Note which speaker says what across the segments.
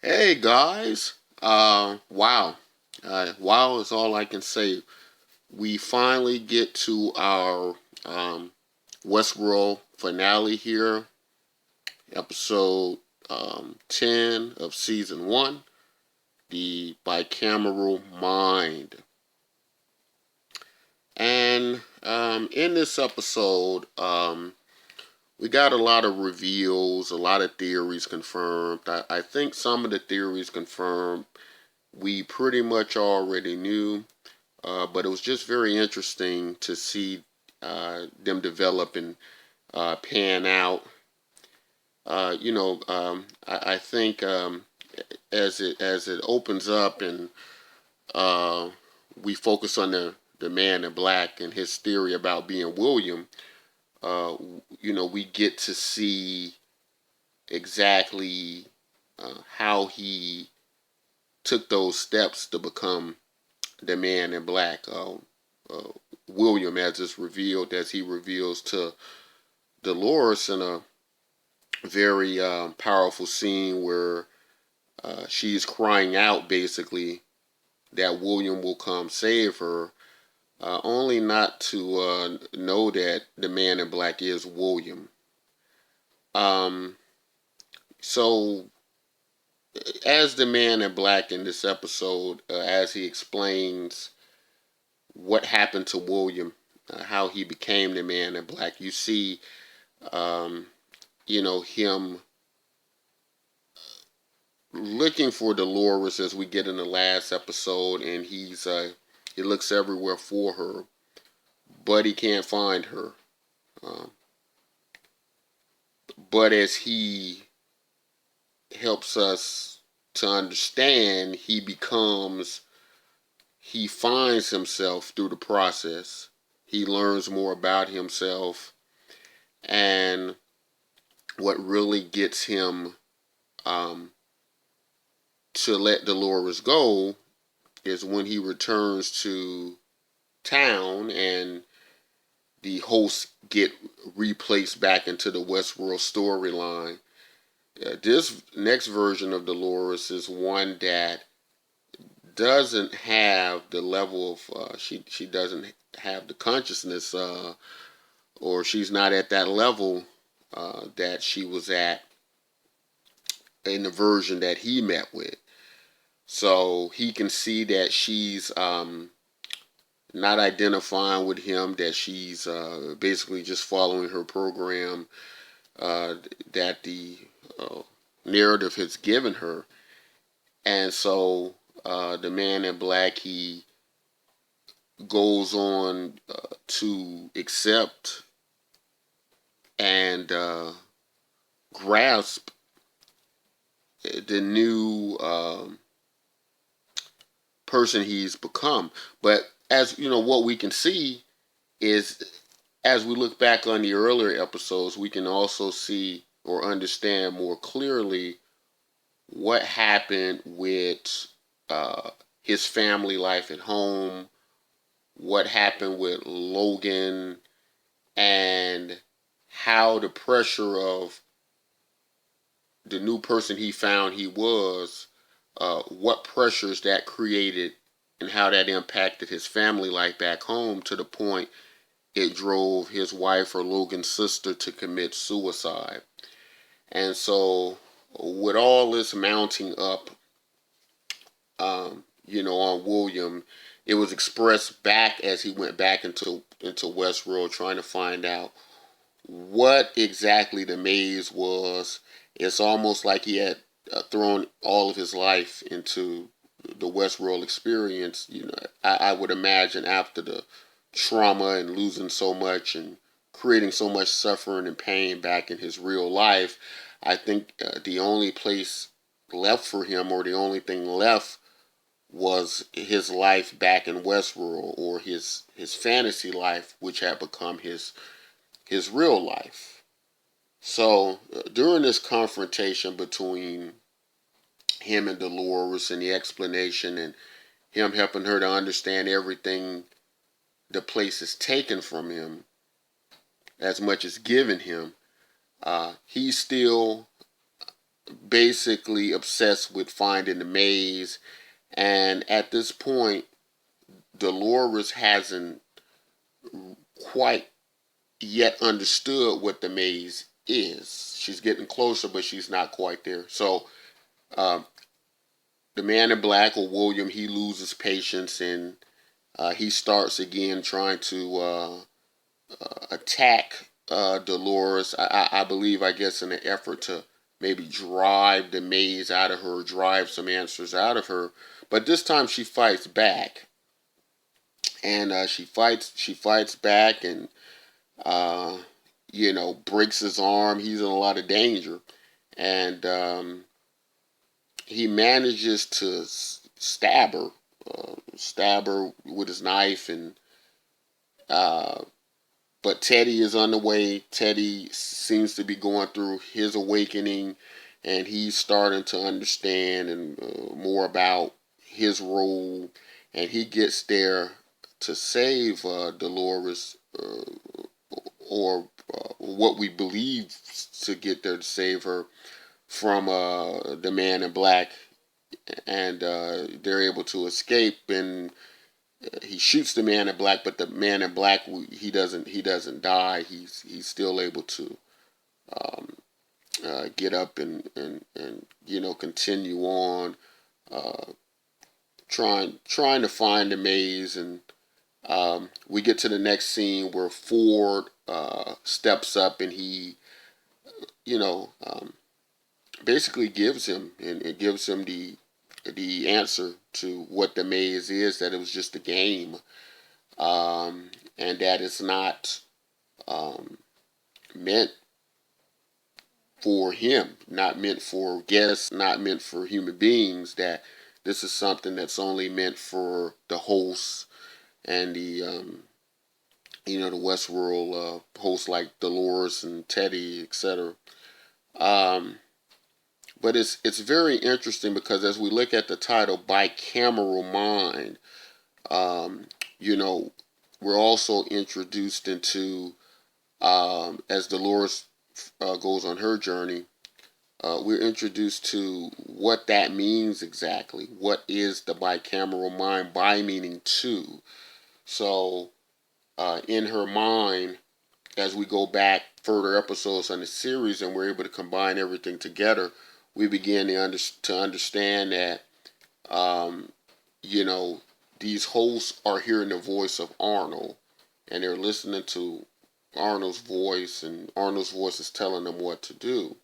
Speaker 1: Hey guys, wow, wow is all I can say. We finally get to our Westworld finale here, episode 10 of season 1, the Bicameral Mind. And in this episode, we got a lot of reveals, a lot of theories confirmed. I think some of the theories confirmed we pretty much already knew. But it was just very interesting to see them develop and pan out. I think as it opens up and uh, we focus on the man in black and his theory about being William. We get to see exactly how he took those steps to become the man in black. Uh, William, as it's revealed, as he reveals to Dolores in a very powerful scene where she's crying out basically that William will come save her, only not to know that the man in black is William. Um, so, as the man in black in this episode, as he explains what happened to William, how he became the man in black, you see um, him looking for Dolores as we get in the last episode, and he looks everywhere for her, but he can't find her. Um, but as he helps us to understand, he finds himself through the process. He learns more about himself, and what really gets him um, to let Dolores go is when he returns to town and the hosts get replaced back into the Westworld storyline. This next version of Dolores is one that doesn't have the level of she doesn't have the consciousness, or she's not at that level that she was at in the version that he met with. So he can see that she's not identifying with him, that she's basically just following her program uh, that the uh, narrative has given her. And so the man in black, he goes on to accept and grasp the new person he's become. But as you know, what we can see is as we look back on the earlier episodes, we can also see or understand more clearly what happened with uh, his family life at home, what happened with Logan, and how the pressure of the new person he found he was, what pressures that created and how that impacted his family life back home to the point it drove his wife or Logan's sister to commit suicide. And so, with all this mounting up, on William, it was expressed back as he went back into Westworld, trying to find out what exactly the maze was. It's almost like he had thrown all of his life into the Westworld experience. I would imagine after the trauma and losing so much and creating so much suffering and pain back in his real life, I think the only place left for him, or the only thing left, was his life back in Westworld, or his fantasy life, which had become his real life. So during this confrontation between him and Dolores and the explanation and him helping her to understand everything the place is taken from him as much as given him, he's still basically obsessed with finding the maze. And at this point, Dolores hasn't quite yet understood what the maze is. She's getting closer, but she's not quite there. So uh, the man in black, or William, he loses patience, and he starts again trying to attack Dolores. I believe, I guess, in an effort to maybe drive the maze out of her, drive some answers out of her. But this time she fights back, and she fights back, and uh, breaks his arm. He's in a lot of danger, and he manages to stab her with his knife, and uh, but Teddy is on the way. Teddy seems to be going through his awakening, and he's starting to understand and more about his role, and he gets there to save Dolores, or what we believe to get there to save her from the man in black, and they're able to escape. And he shoots the man in black, but the man in black, he doesn't die. He's still able to um, get up and continue on, uh, trying to find the maze. And we get to the next scene where Ford steps up, and he you know basically gives him the answer to what the maze is, that it was just a game, and that it's not um, meant for him, not meant for guests, not meant for human beings, that this is something that's only meant for the hosts and the Westworld hosts like Dolores and Teddy, etc. Um, but it's very interesting, because as we look at the title, Bicameral Mind, um, you know, we're also introduced into, as Dolores goes on her journey, we're introduced to what that means exactly. What is the bicameral mind? Bi meaning two. So, in her mind, as we go back further episodes on the series and we're able to combine everything together, we begin to understand that, um, you know, these hosts are hearing the voice of Arnold, and they're listening to Arnold's voice, and Arnold's voice is telling them what to do.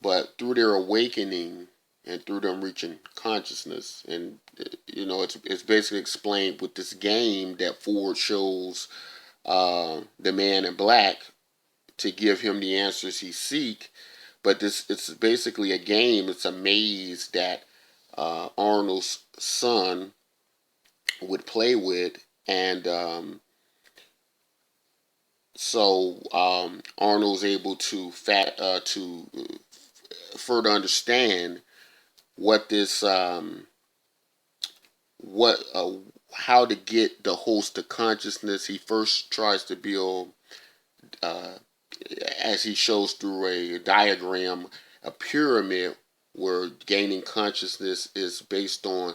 Speaker 1: But through their awakening and through them reaching consciousness, and it's basically explained with this game that Ford shows the man in black to give him the answers he seek. But it's basically a game. It's a maze that Arnold's son would play with, and Arnold's able to further understand what this what how to get the host to consciousness. He first tries to build, uh, as he shows through a diagram, a pyramid where gaining consciousness is based on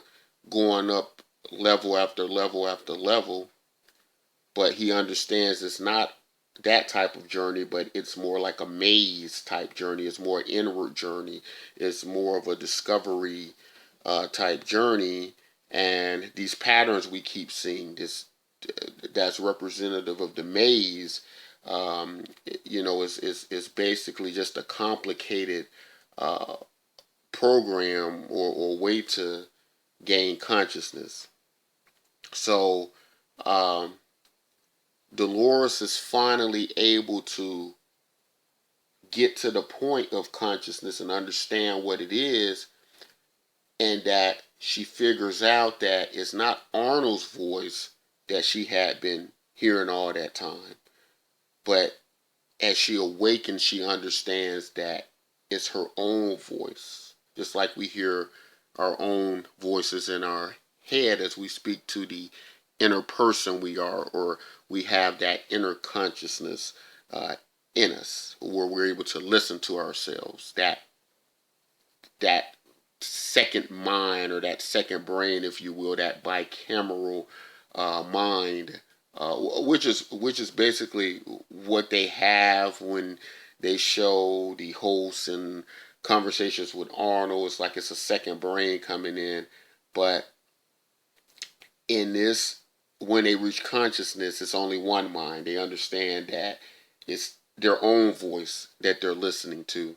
Speaker 1: going up level after level after level. But he understands it's not that type of journey, but it's more like a maze type journey. It's more an inward journey. It's more of a discovery type journey. And these patterns we keep seeing, that's representative of the maze. Is basically just a complicated uh, program, or way to gain consciousness. So um, Dolores is finally able to get to the point of consciousness and understand what it is, and that she figures out that it's not Arnold's voice that she had been hearing all that time, but as she awakens, she understands that it's her own voice. Just like we hear our own voices in our head as we speak to the inner person we are, or we have that inner consciousness uh, in us, where we're able to listen to ourselves. That that second mind, or that second brain, if you will, that bicameral mind, which is basically what they have when they show the hosts and conversations with Arnold. It's like it's a second brain coming in, but in this, when they reach consciousness, it's only one mind. They understand that it's their own voice that they're listening to,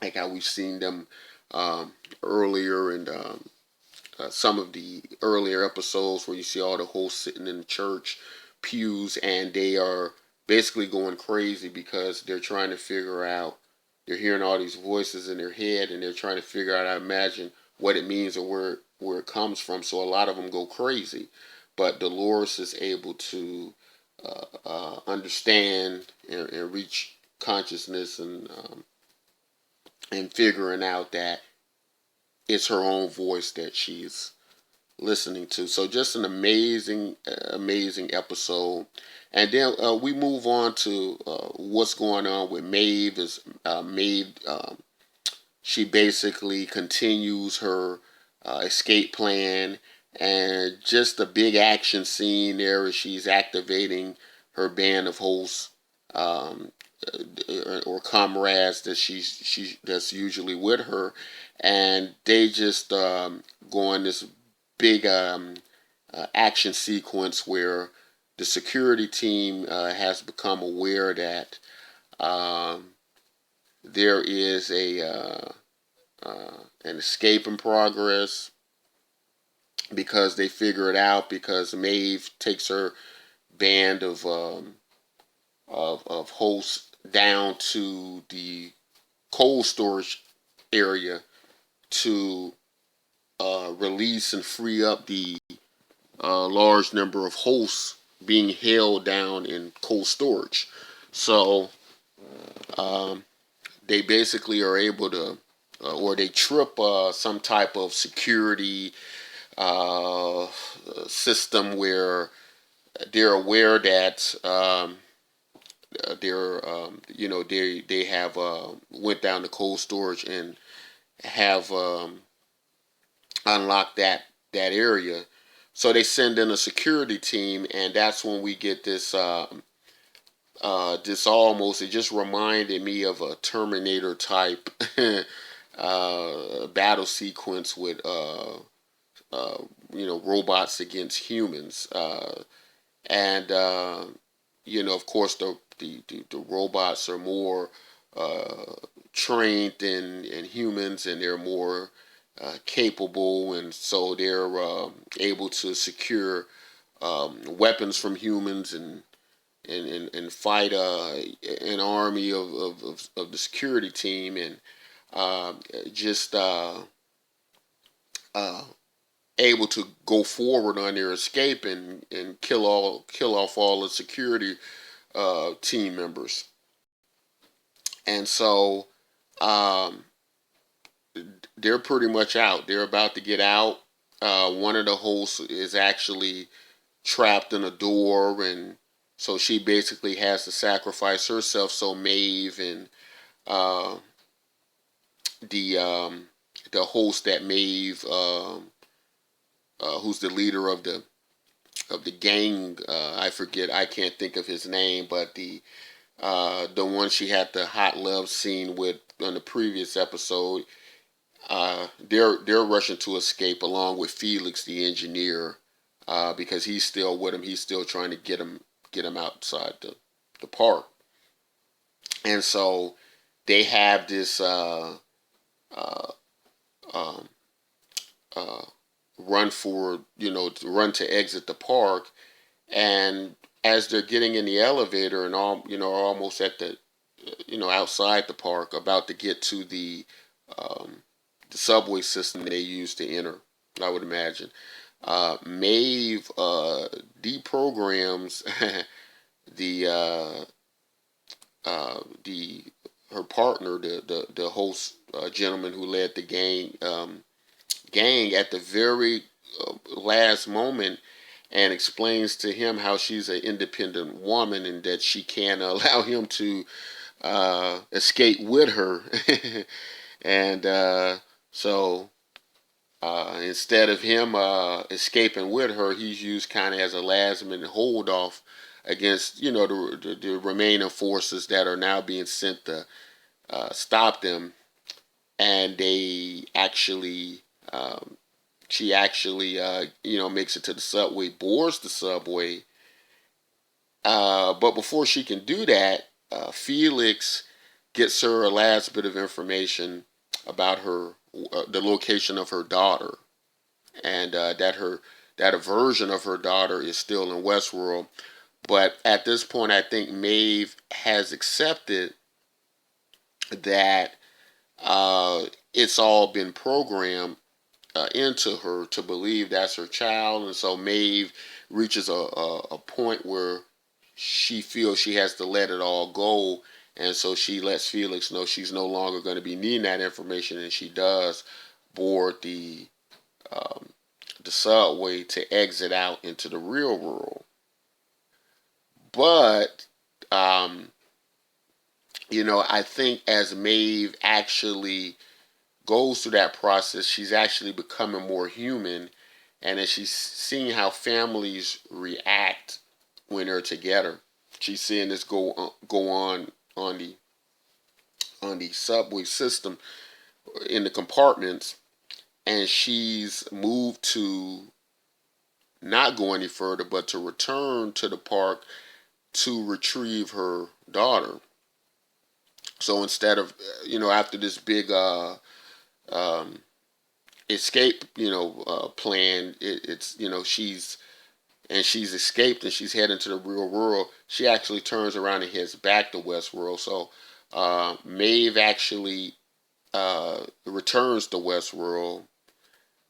Speaker 1: like how we've seen them um, earlier in some of the earlier episodes where you see all the hosts sitting in the church pews, and they are basically going crazy because they're trying to figure out, they're hearing all these voices in their head, and they're trying to figure out, I imagine, what it means or where it comes from. So a lot of them go crazy, but Dolores is able to understand and reach consciousness, and figuring out that it's her own voice that she's listening to. So just an amazing episode. And then we move on to what's going on with Maeve. Is Maeve? She basically continues her escape plan, and just a big action scene there as she's activating her band of hosts, um, or comrades that she that's usually with her, and they just go on this big action sequence where the security team has become aware that um, there is an escape in progress, because they figure it out, because Maeve takes her band of hosts down to the cold storage area to release and free up the large number of hosts being held down in cold storage. So um, they basically are able to, or they trip some type of security uh, system where they're aware that they're they have went down to cold storage and have unlocked that area. So they send in a security team, and that's when we get this this almost, it just reminded me of a Terminator type battle sequence with robots against humans, and of course the robots are more uh, trained than humans, and they're more capable, and so they're able to secure weapons from humans, and fight an army of the security team, and uh, just uh, able to go forward on their escape, and kill off all the security team members. And so um, they're pretty much out. They're about to get out. One of the hosts is actually trapped in a door, and so she basically has to sacrifice herself. So Maeve and uh, the the host that Maeve, who's the leader of the gang, I forget, I can't think of his name, but the one she had the hot love scene with on the previous episode. They're rushing to escape along with Felix, the engineer, because he's still with him. He's still trying to get him outside the park, and so they have this uh, um, uh, run for run to exit the park, and as they're getting in the elevator and all almost at the outside the park, about to get to um, the subway system they use to enter, I would imagine. Maeve deprograms the the her partner, the host gentleman who led the gang at the very last moment, and explains to him how she's an independent woman and that she can't allow him to escape with her. And so instead of him escaping with her, he's used kind of as a last minute hold off against the remaining forces that are now being sent to stop them. And they actually she actually makes it to the subway, boards the subway. But before she can do that, Felix gets her a last bit of information about her, the location of her daughter, and that a version of her daughter is still in Westworld. But at this point, I think Maeve has accepted that it's all been programmed into her to believe that's her child, and so Maeve reaches a point where she feels she has to let it all go, and so she lets Felix know she's no longer going to be needing that information, and she does board um, the subway to exit out into the real world. But um, I think as Maeve actually goes through that process, she's actually becoming more human, and as she's seeing how families react when they're together, she's seeing this go on the subway system in the compartments, and she's moved to not go any further, but to return to the park to retrieve her daughter. So instead of after this big um, escape plan, it's she's escaped and she's heading to the real world. She actually turns around and heads back to Westworld. So Maeve actually returns to Westworld.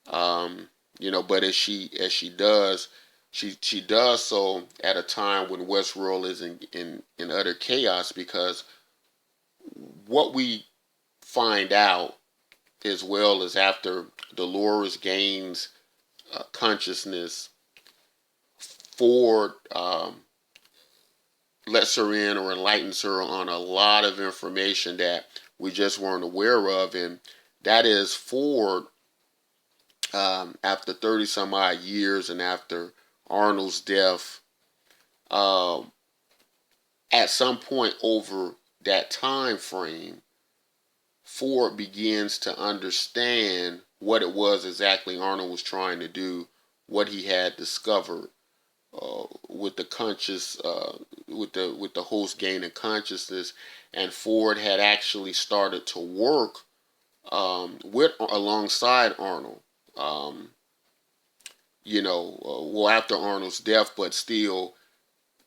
Speaker 1: But as she does, she does so at a time when Westworld is in utter chaos, because what we find out, as well as after Dolores gains consciousness, Ford lets her in or enlightens her on a lot of information that we just weren't aware of, and that is Ford, after 30 some odd years and after Arnold's death, uh, at some point over that time frame, Ford begins to understand what it was exactly Arnold was trying to do, what he had discovered with the conscious, with the host gaining consciousness, and Ford had actually started to work with alongside Arnold. Um, after Arnold's death, but still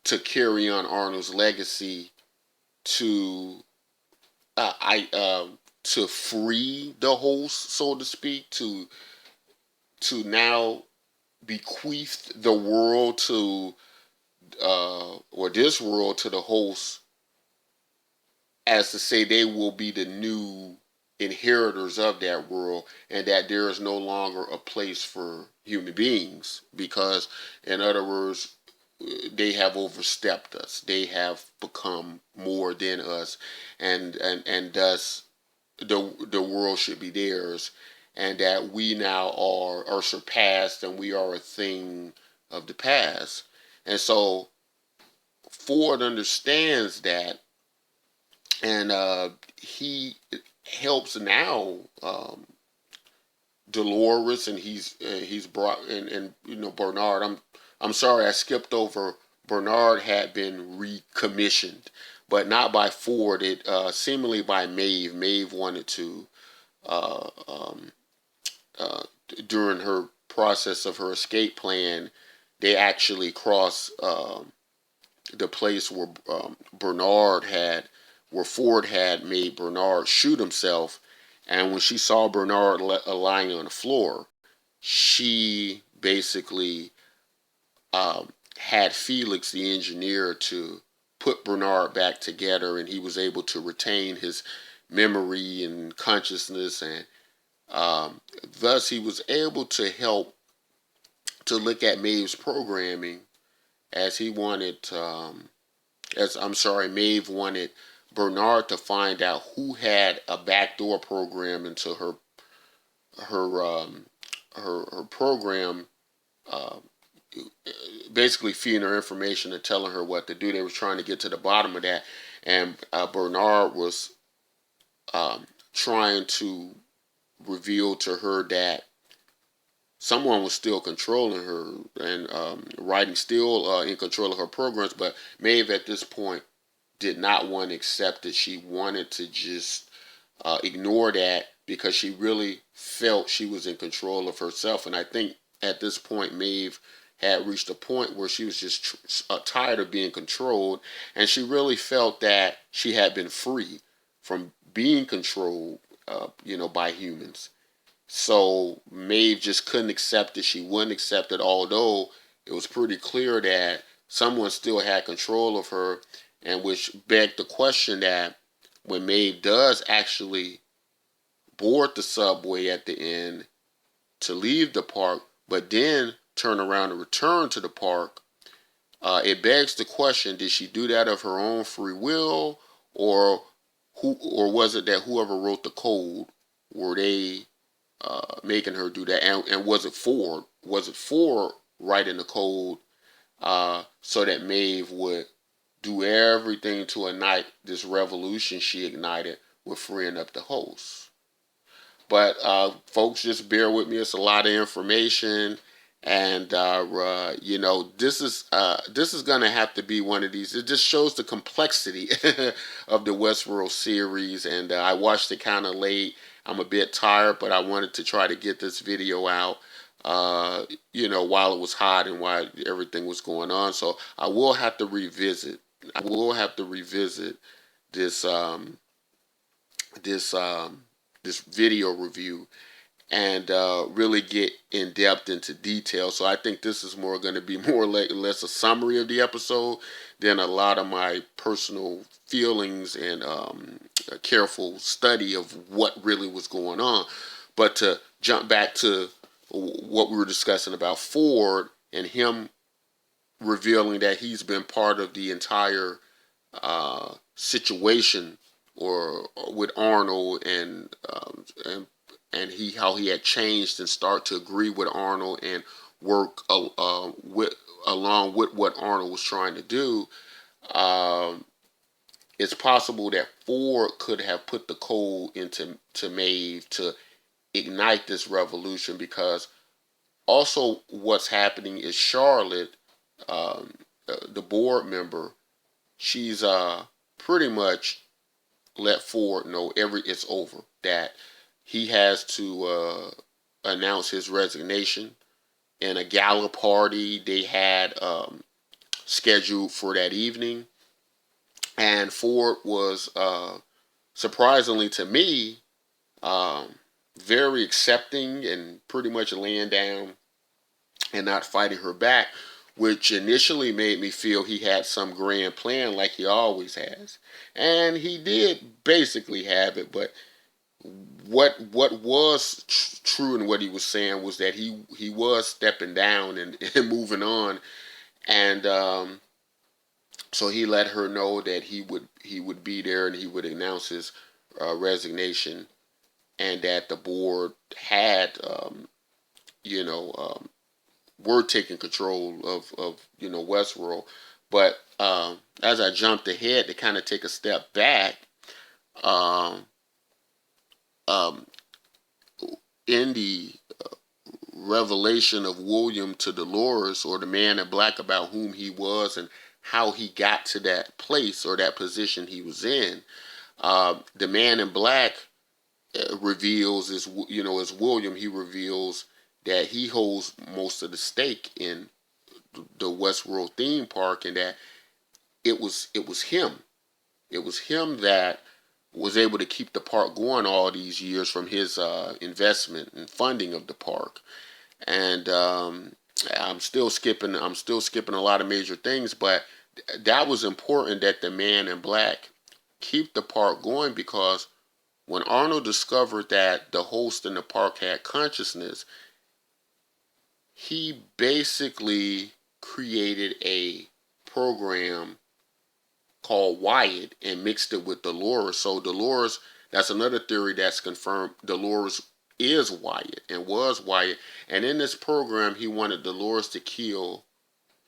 Speaker 1: to carry on Arnold's legacy to I to free the host, so to speak, to now bequeath the world to or this world to the host, as to say they will be the new inheritors of that world, and that there is no longer a place for human beings, because in other words, they have overstepped us, they have become more than us, and thus the world should be theirs, and that we now are surpassed, and we are a thing of the past. And so Ford understands that, and he helps now Dolores, and he's brought and Bernard. I'm sorry, I skipped over. Bernard had been recommissioned, but not by Ford. It seemingly by Maeve. Maeve wanted to uh, um, uh, during her process of her escape plan. They actually cross the place where where Ford had made Bernard shoot himself. And when she saw Bernard lying on the floor, she basically had Felix, the engineer, to put Bernard back together, and he was able to retain his memory and consciousness, and thus he was able to help to look at Maeve's programming, as he wanted, as I'm sorry, Maeve wanted Bernard to find out who had a backdoor program into her her program, uh, basically feeding her information and telling her what to do. They were trying to get to the bottom of that, and Bernard was um, trying to reveal to her that someone was still controlling her and writing still in control of her programs. But Maeve at this point did not want to accept it. She wanted to just ignore that because she really felt she was in control of herself. And I think at this point, Maeve had reached a point where she was just tired of being controlled, and she really felt that she had been free from being controlled, by humans. So Maeve just couldn't accept it. She wouldn't accept it, although it was pretty clear that someone still had control of her, and which begged the question that when Maeve does actually board the subway at the end to leave the park, but then turn around and return to the park, it begs the question: did she do that of her own free will, or or was it that whoever wrote the code were they making her do that? And was it for writing the code so that Maeve would do everything to ignite this revolution she ignited with freeing up the host? But folks, just bear with me. It's a lot of information, and this is gonna have to be one of these. It just shows the complexity of the Westworld series, and I watched it kind of late. I'm a bit tired, but I wanted to try to get this video out. While it was hot and while everything was going on. So I will have to revisit. I will have to revisit this this this video review and really get in depth into detail. So I think this is more going to be more or less a summary of the episode than a lot of my personal feelings and a careful study of what really was going on. But to jump back to what we were discussing about Ford and him revealing that he's been part of the entire situation or with Arnold and he how he had changed and start to agree with Arnold and work along with what Arnold was trying to do. Um, it's possible that Ford could have put the code into Maeve to ignite this revolution, because also what's happening is Charlotte, the board member, she's pretty much let Ford know it's over, that he has to announce his resignation in a gala party they had scheduled for that evening. And Ford was, surprisingly to me, um, very accepting and pretty much laying down and not fighting her back, which initially made me feel he had some grand plan like he always has. And he did basically have it, but what was true in what he was saying was that he was stepping down and moving on, and so he let her know that he would be there and he would announce his resignation, and that the board had were taking control of Westworld. But as I jumped ahead to kind of take a step back, um, um, in the revelation of William to Dolores, or the man in black, about whom he was and how he got to that place or that position he was in, the man in black reveals, as William, he reveals that he holds most of the stake in the Westworld theme park, and that it was him. It was him that was able to keep the park going all these years from his investment and funding of the park. And I'm still skipping. I'm still skipping a lot of major things, but that was important that the man in black keep the park going, because when Arnold discovered that the host in the park had consciousness, he basically created a program called Wyatt and mixed it with Dolores. So Dolores, that's another theory that's confirmed. Dolores is Wyatt and was Wyatt. And in this program, he wanted Dolores to kill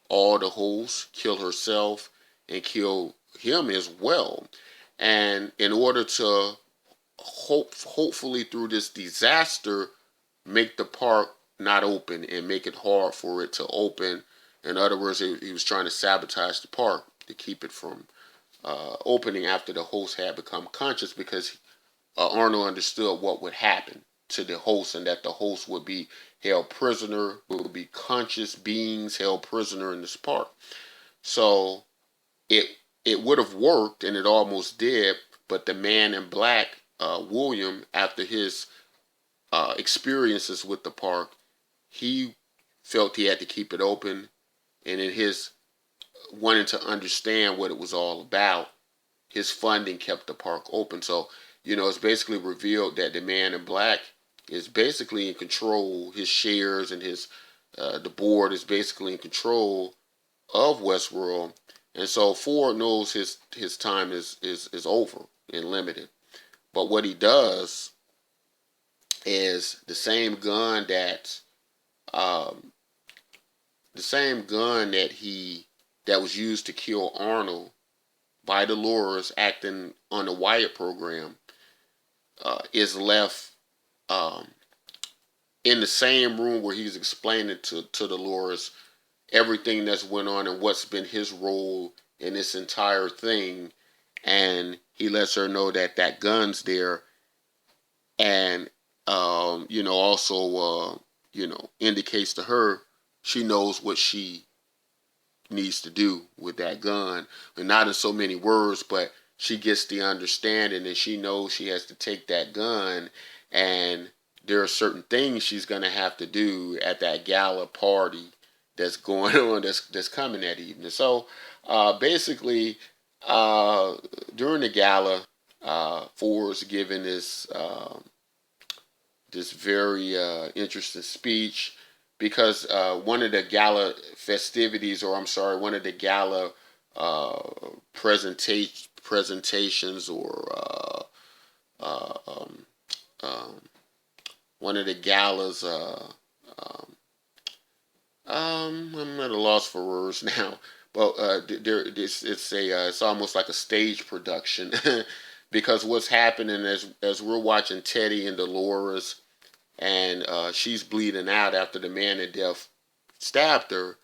Speaker 1: all the hosts, kill herself, and kill him as well. And in order to hopefully through this disaster, make the park not open and make it hard for it to open. In other words, he was trying to sabotage the park to keep it from opening after the host had become conscious, because Arnold understood what would happen to the host, and that the host would be held prisoner, would be conscious beings held prisoner in this park. So it it would have worked, and it almost did, but the man in black, William, after his experiences with the park, he felt he had to keep it open, and in his wanting to understand what it was all about, his funding kept the park open. So, it's basically revealed that the man in black is basically in control. His shares and his the board is basically in control of Westworld, and so Ford knows his time is over and limited. But what he does is um, the same gun that was used to kill Arnold by Dolores acting on the Wyatt program, is left um, in the same room where he's explaining to Dolores everything that's went on and what's been his role in this entire thing. And he lets her know that that gun's there, and also indicates to her she knows what she needs to do with that gun, and not in so many words, but she gets the understanding, and she knows she has to take that gun, and there are certain things she's going to have to do at that gala party that's going on, that's coming that evening. So basically, during the gala, Ford's giving this very interesting speech, because one of the gala festivities, or I'm sorry, one of the gala presentations, or one of the galas. I'm at a loss for words now, but it's almost like a stage production, because what's happening as we're watching Teddy and Dolores, and she's bleeding out after the man in death stabbed her.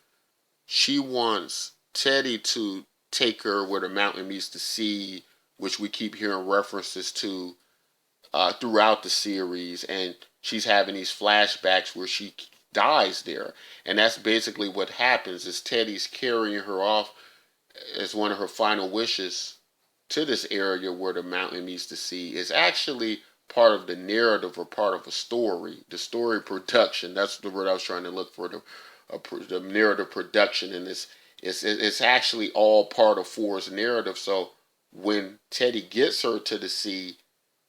Speaker 1: She wants Teddy to take her where the mountain meets the sea, which we keep hearing references to throughout the series, and she's having these flashbacks where she dies there, and that's basically what happens. Is Teddy's carrying her off as one of her final wishes to this area where the mountain meets the sea. Is actually part of the narrative, or part of a story. The story production, that's the word I was trying to look for. The narrative production in this, it's actually all part of Ford's narrative. So when Teddy gets her to the sea,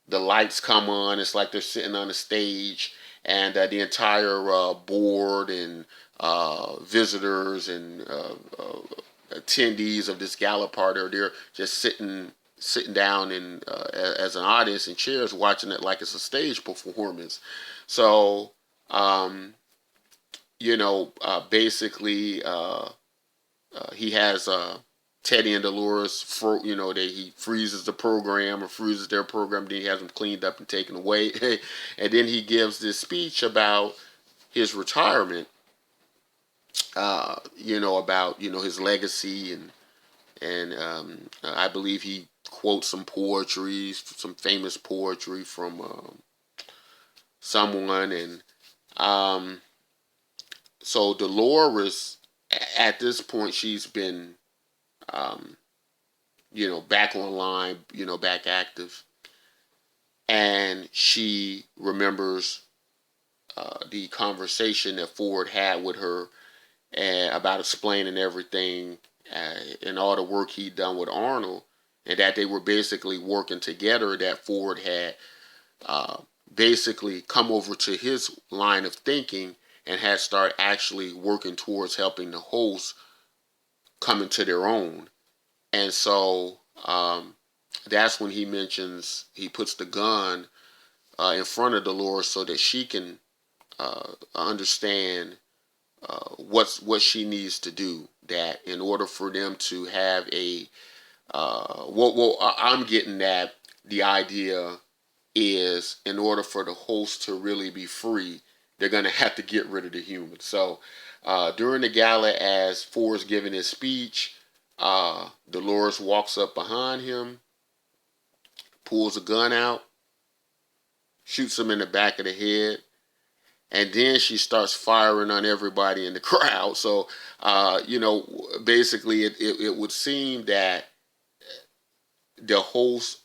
Speaker 1: the lights come on. It's like they're sitting on a stage, and the entire board and visitors and attendees of this gala party are there, just sitting down in as an audience in chairs, watching it like it's a stage performance. So basically, he has Teddy and Dolores, he freezes the program, or freezes their program. Then he has them cleaned up and taken away, and then he gives this speech about his retirement. About his legacy, and I believe he quotes some poetry, some famous poetry from someone, and so Dolores, at this point, she's been back online, back active. And she remembers the conversation that Ford had with her, about explaining everything, and all the work he'd done with Arnold, and that they were basically working together, that Ford had basically come over to his line of thinking, and had started actually working towards helping the hosts come into their own. And so that's when he puts the gun in front of Dolores so that she can understand what she needs to do. That in order for them to have a I'm getting that the idea is in order for the host to really be free, they're going to have to get rid of the humans. So during the gala, as Ford's giving his speech, Dolores walks up behind him, pulls a gun out, shoots him in the back of the head, and then she starts firing on everybody in the crowd. So, basically, it would seem that the hosts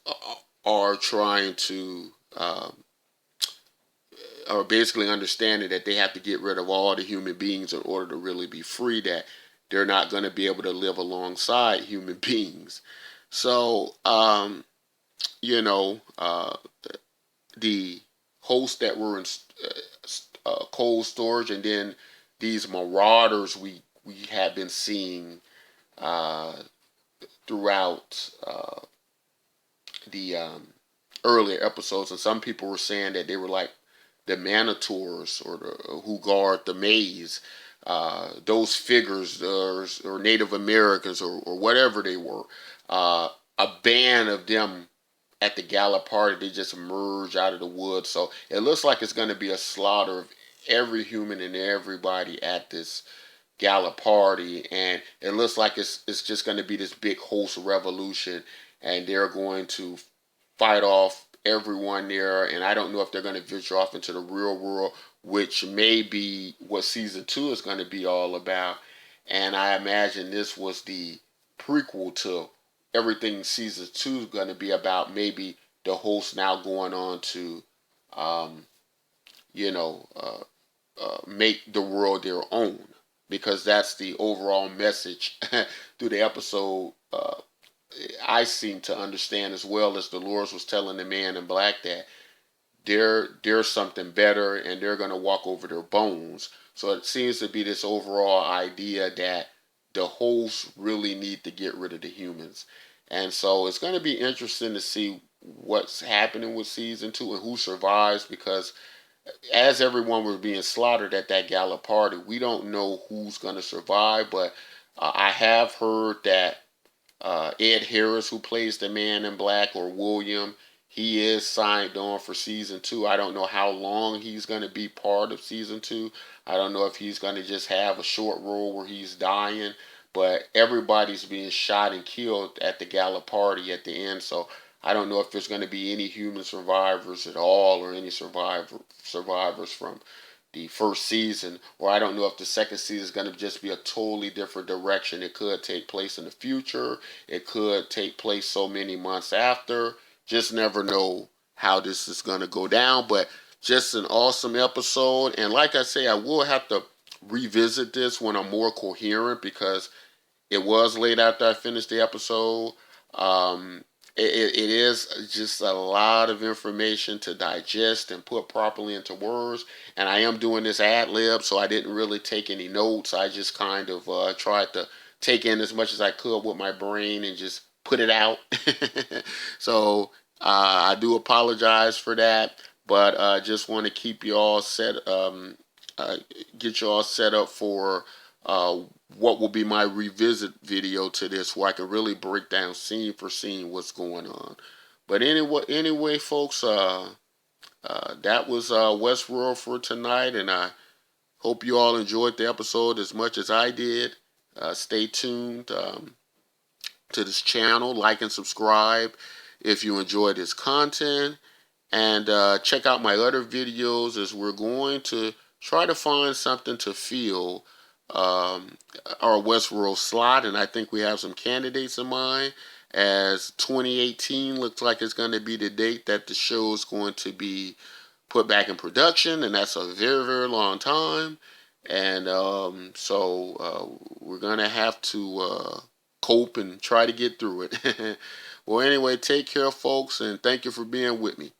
Speaker 1: are trying to, are basically understanding that they have to get rid of all the human beings in order to really be free, that they're not going to be able to live alongside human beings. So, you know, the hosts that were in cold storage, and then these marauders we have been seeing throughout the earlier episodes, and some people were saying that they were like the Manitors or who guard the maze. Those figures or Native Americans or whatever they were. A band of them at the gala party, they just emerge out of the woods. So it looks like it's going to be a slaughter of every human and everybody at this gala party, and it looks like it's just going to be this big host revolution, and they're going to fight off everyone there. And I don't know if they're going to venture off into the real world, which may be what season 2 is going to be all about. And I imagine this was the prequel to everything season 2 is going to be about. Maybe the host now going on to, you know, make the world their own, because that's the overall message through the episode. I seem to understand, as well as Dolores was telling the man in black, that there's something better and they're going to walk over their bones. So it seems to be this overall idea that the hosts really need to get rid of the humans. And so it's going to be interesting to see what's happening with season 2 and who survives, because as everyone was being slaughtered at that gala party, we don't know who's going to survive. But I have heard that Ed Harris, who plays the man in black, or William, he is signed on for season 2. I don't know how long he's going to be part of season 2. I don't know if he's going to just have a short role where he's dying. But everybody's being shot and killed at the gala party at the end. So I don't know if there's going to be any human survivors at all, or any survivors from the first season, or I don't know if the second season is going to just be a totally different direction. It could take place in the future. It could take place so many months after. Just never know how this is going to go down. But just an awesome episode. And like I say, I will have to revisit this when I'm more coherent, because it was late after I finished the episode. It is just a lot of information to digest and put properly into words. And I am doing this ad lib, so I didn't really take any notes. I just kind of tried to take in as much as I could with my brain and just put it out. So I do apologize for that, but just want to keep you all get you all set up for what will be my revisit video to this, where I can really break down scene for scene what's going on. But anyway, folks, that was Westworld for tonight, and I hope you all enjoyed the episode as much as I did. Stay tuned to this channel, like and subscribe if you enjoy this content, and check out my other videos, as we're going to try to find something to fill our Westworld slot, and I think we have some candidates in mind, as 2018 looks like it's going to be the date that the show is going to be put back in production, and that's a very, very long time. And so we're going to have to cope and try to get through it. Well, anyway, take care, folks, and thank you for being with me.